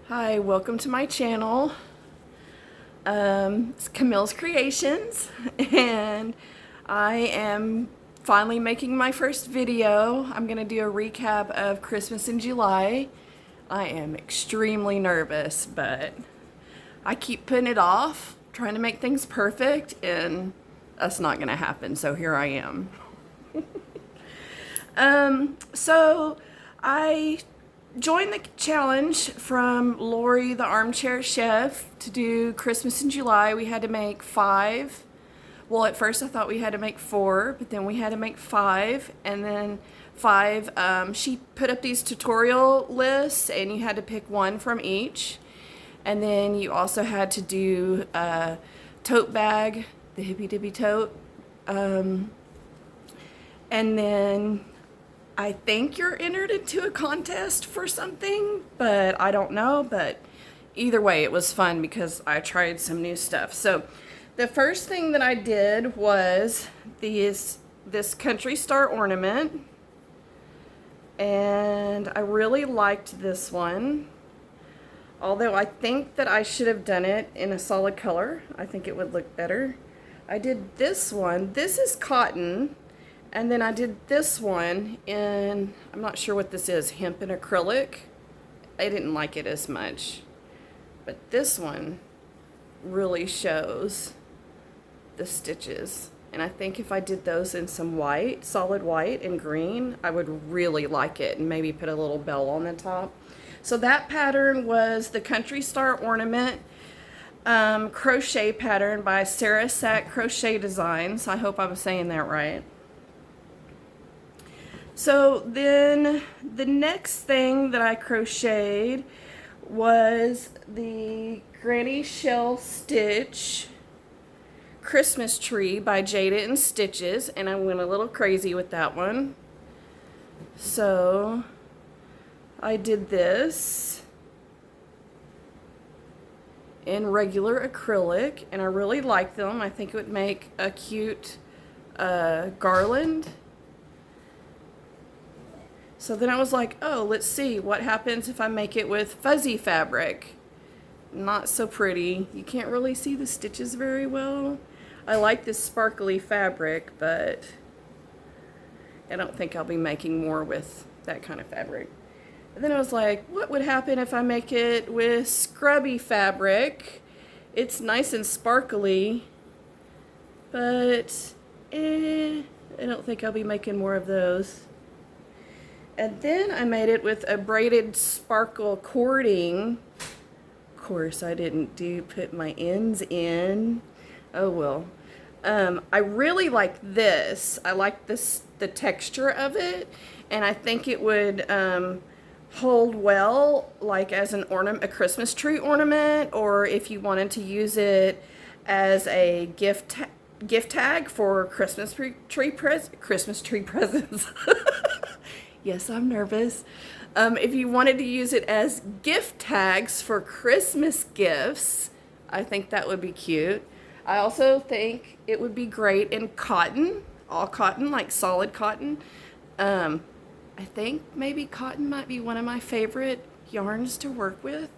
Hi, welcome to my channel. It's Camille's Creations, and I am finally making my first video. I'm gonna do a recap of Christmas in July. I am extremely nervous, but I keep putting it off, trying to make things perfect, and that's not gonna happen, so here I am. So I joined the challenge from Lori, the armchair chef, to do Christmas in July. We had to make 5. Well, at first I thought we had to make 4, but then we had to make 5, and then 5. She put up these tutorial lists, and you had to pick one from each. And then you also had to do a tote bag, the Hippy Dippy tote. And then I think you're entered into a contest for something, but I don't know. But either way, it was fun because I tried some new stuff. So the first thing that I did was this country star ornament, and I really liked this one. Although I think that I should have done it in a solid color. I think it would look better. I did this one. This is cotton. And then I did this one in, I'm not sure what this is, hemp and acrylic. I didn't like it as much. But this one really shows the stitches. And I think if I did those in some white, solid white and green, I would really like it, and maybe put a little bell on the top. So that pattern was the Country Star Ornament crochet pattern by Sarah Sack Crochet Designs. I hope I'm saying that right. So then the next thing that I crocheted was the Granny Shell Stitch Christmas Tree by Jada and Stitches, and I went a little crazy with that one. So I did this in regular acrylic, and I really like them. I think it would make a cute garland. So then I was like, oh, let's see what happens if I make it with fuzzy fabric. Not so pretty. You can't really see the stitches very well. I like this sparkly fabric, but I don't think I'll be making more with that kind of fabric. And then I was like, what would happen if I make it with scrubby fabric? It's nice and sparkly, but I don't think I'll be making more of those. And then I made it with a braided sparkle cording. Of course, I didn't put my ends in. Oh well. I really like this. I like the texture of it, and I think it would hold well, like as an ornament, a Christmas tree ornament, or if you wanted to use it as a gift tag for Christmas tree presents. Yes, I'm nervous. If you wanted to use it as gift tags for Christmas gifts, I think that would be cute. I also think it would be great in cotton, all cotton, like solid cotton. I think maybe cotton might be one of my favorite yarns to work with.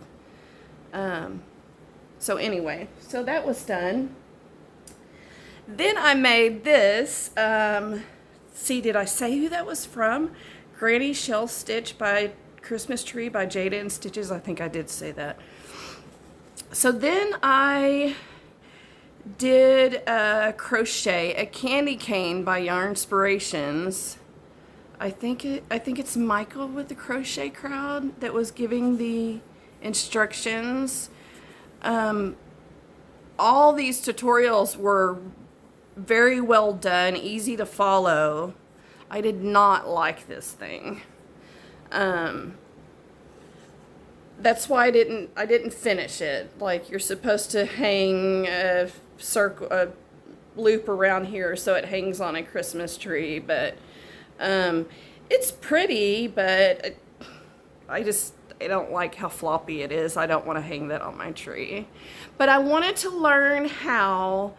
So anyway, so that was done. Then I made this. See, did I say who that was from? Granny Shell Stitch by Christmas Tree by Jada and Stitches. I think I did say that. So then I did crochet a candy cane by Yarnspirations. I think it's Michael with the Crochet Crowd that was giving the instructions. All these tutorials were very well done, easy to follow. I did not like this thing. That's why I didn't finish it. Like, you're supposed to hang a loop around here so it hangs on a Christmas tree, but it's pretty, but I don't like how floppy it is. I don't want to hang that on my tree. But I wanted to learn how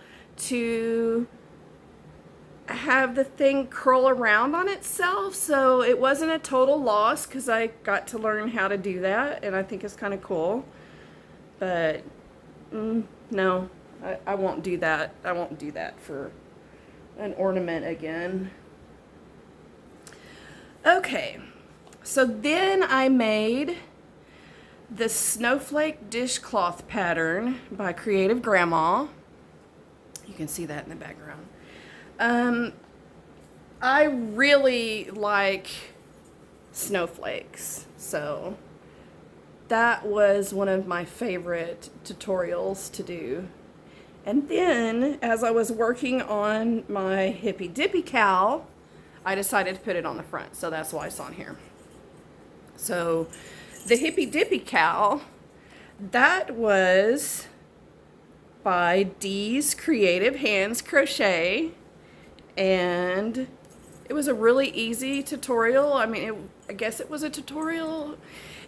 have the thing curl around on itself, so it wasn't a total loss because I got to learn how to do that, and I think it's kind of cool. But no, I won't do that. I won't do that for an ornament again. Okay, so then I made the Snowflake Dishcloth pattern by Creative Grandma. You can see that in the background. I really like snowflakes, so that was one of my favorite tutorials to do. And then, as I was working on my Hippy Dippy cowl, I decided to put it on the front, so that's why it's on here. So, the Hippy Dippy cowl, that was by Dee's Creative Hands Crochet, and it was a really easy tutorial. I mean, I guess it was a tutorial.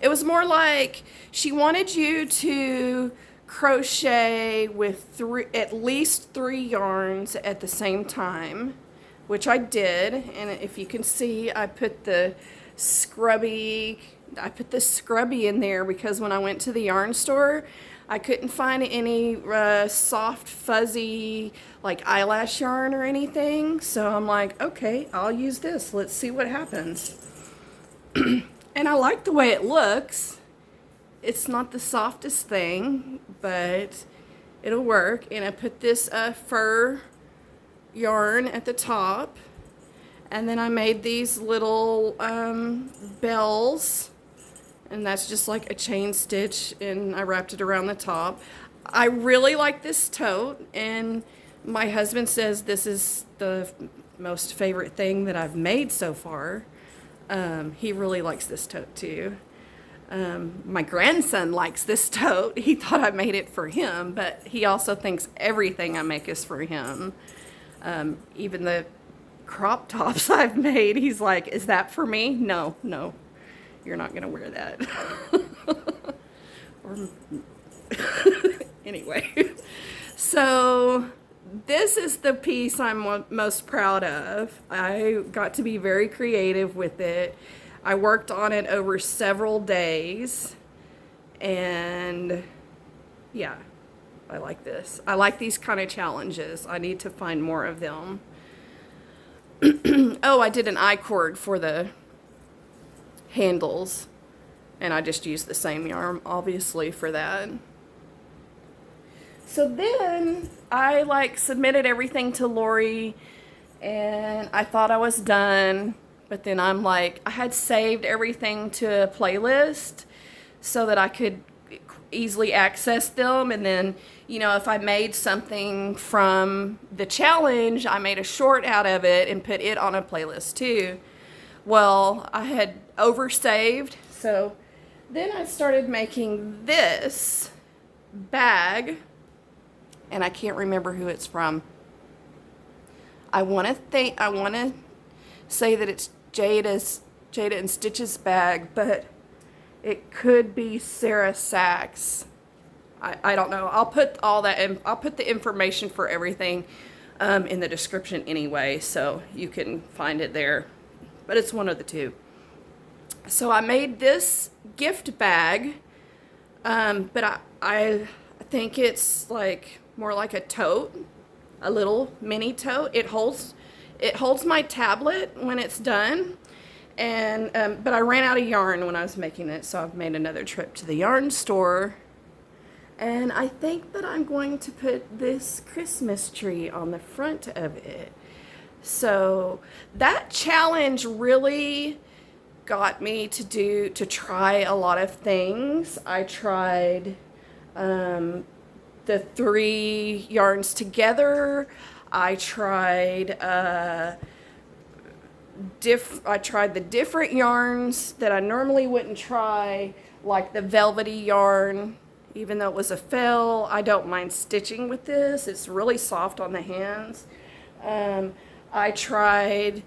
It was more like she wanted you to crochet with at least 3 yarns at the same time, which I did. And if you can see, I put the scrubby in there because when I went to the yarn store, I couldn't find any soft, fuzzy, like eyelash yarn or anything. So I'm like, okay, I'll use this. Let's see what happens. And I like the way it looks. It's not the softest thing, but it'll work. And I put this fur yarn at the top. And then I made these little bells. And that's just like a chain stitch, and I wrapped it around the top. I really like this tote, and my husband says this is the most favorite thing that I've made so far. He really likes this tote too. My grandson likes this tote. He thought I made it for him, but he also thinks everything I make is for him. Even the crop tops I've made, he's like, is that for me? No, no. You're not going to wear that. Anyway, so this is the piece I'm most proud of. I got to be very creative with it. I worked on it over several days, and yeah, I like this. I like these kind of challenges. I need to find more of them. Oh, I did an I-cord for the handles, and I just used the same yarn obviously for that. So then I submitted everything to Lori, and I thought I was done, but then I had saved everything to a playlist so that I could easily access them, and then if I made something from the challenge, I made a short out of it and put it on a playlist too. Well, I had oversaved, so then I started making this bag, and I can't remember who it's from. I want to say that it's Jada and Stitch's bag, but it could be Sarah Sachs. I don't know. I'll put all that in. I'll put the information for everything in the description anyway, so you can find it there. But it's one of the two. So I made this gift bag, but I think it's more like a tote, a little mini tote. It holds my tablet when it's done, and but I ran out of yarn when I was making it, so I've made another trip to the yarn store, and I think that I'm going to put this Christmas tree on the front of it. So that challenge really got me to try a lot of things. I tried the 3 yarns together. I tried the different yarns that I normally wouldn't try, like the velvety yarn. Even though it was a fail, I don't mind stitching with this. It's really soft on the hands. I tried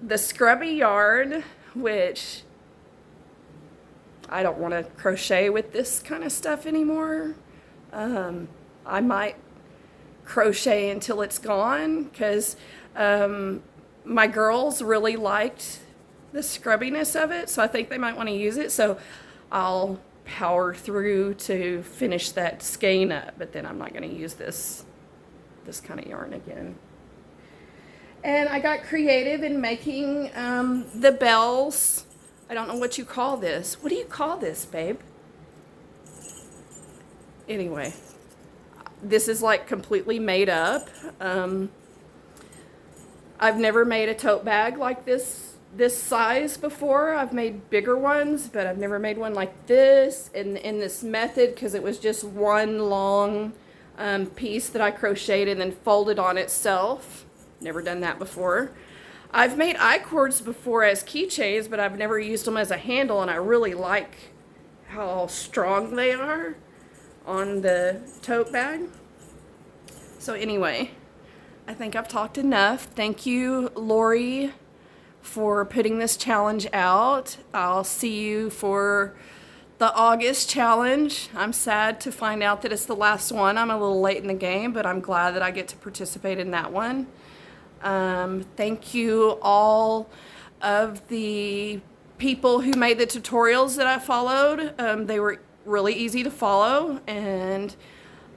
the scrubby yarn, which I don't want to crochet with this kind of stuff anymore. I might crochet until it's gone, because My girls really liked the scrubbiness of it, so I think they might want to use it. So I'll power through to finish that skein up, but then I'm not going to use this kind of yarn again. And I got creative in making the bells. I don't know what you call this. What do you call this, babe? Anyway, this is like completely made up. I've never made a tote bag like this size before. I've made bigger ones, but I've never made one like this in this method, because it was just one long piece that I crocheted and then folded on itself. Never done that before. I've made I-cords before as keychains, but I've never used them as a handle, and I really like how strong they are on the tote bag. So anyway, I think I've talked enough. Thank you, Lori, for putting this challenge out. I'll see you for the August challenge. I'm sad to find out that it's the last one. I'm a little late in the game, but I'm glad that I get to participate in that one. Thank you all of the people who made the tutorials that I followed. They were really easy to follow, and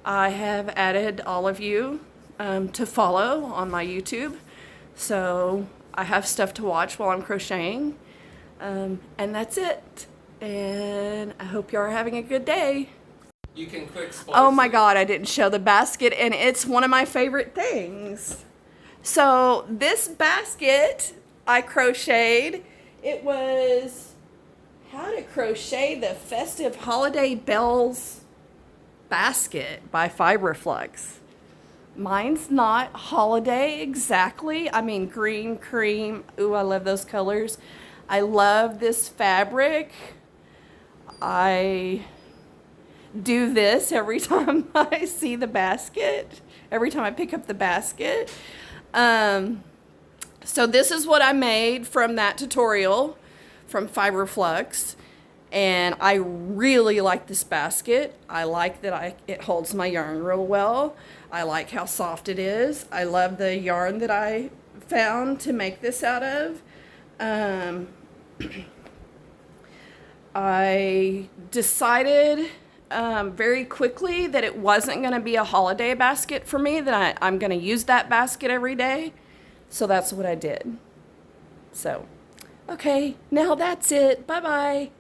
I have added all of you to follow on my YouTube, so I have stuff to watch while I'm crocheting, and that's it, and I hope you are having a good day. You can quick splice. Oh my God, I didn't show the basket, and it's one of my favorite things. So this basket I crocheted. It was How to Crochet the Festive Holiday Bells Basket by Fiberflux. Mine's not holiday exactly. I mean, green, cream. Ooh, I love those colors. I love this fabric. I do this every time I see the basket, every time I pick up the basket. So this is what I made from that tutorial from Fiberflux. And I really like this basket. I like that it holds my yarn real well. I like how soft it is. I love the yarn that I found to make this out of. I decided very quickly that it wasn't going to be a holiday basket for me, that I'm going to use that basket every day. So that's what I did. So, okay, now that's it. Bye-bye.